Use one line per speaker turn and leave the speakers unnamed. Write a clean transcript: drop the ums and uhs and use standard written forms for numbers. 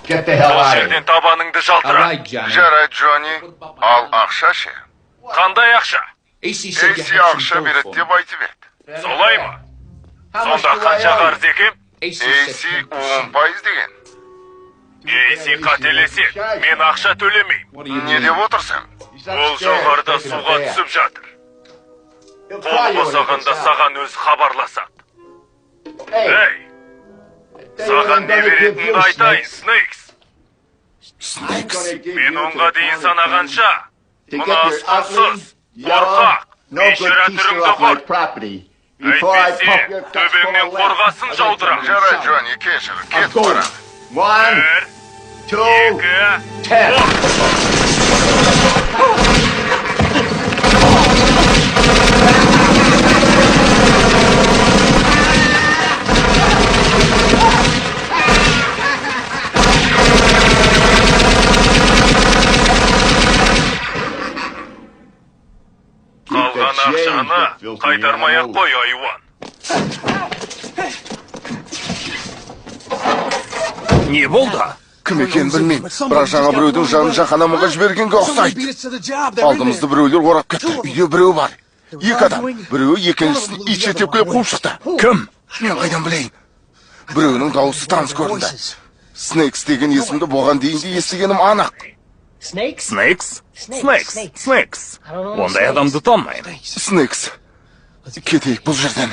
Бұл жерден табаныңды жалтыра.
Жарайды, Джонни. Ал ақша ше?
Қандай ақша?
Эйси ақша береді деп айтып еді.
Солай ма? Сонда қанша қарыз екем?
Эйси 10% деген.
Эйси қателеседі. Мен ақша төлемеймін.
Не деп отырсың?
Ол жоғарыда суға түсіп жатыр. Қол босағанда саған өз хабарласады. Эй! Саған не беретінді айтайын, Снейкс. Мен онға дейін санағанша, мұны асқансыз, қорқақ, бейшара түріңді қор. Әйтпесе, төбеңнен қорғасын жаудырам.
Жарайды, Джонни, кешір, кет бара.
1, 2, 10. Қалған ақшаны қайтармай-ақ қой, айуан.
Не болды?
Кім екенін білмеймін, бірақ жаңа біреудің жанын жаһанамға жібергенге ұқсайды. Алдымызды біреулер орап кетті. Үйде біреу бар. Екі адам. Біреуі екіншісін итше тепкілеп қуып шықты.
Кім?
Мен қайдан білейін? Біреуінің дауысы таныс көрінді. Снейкс деген есімді бұған дейін де естігенім анық.
Снейкс? Ондай адамды танымаймын.
Снейкс. Кетейік бұл жерден.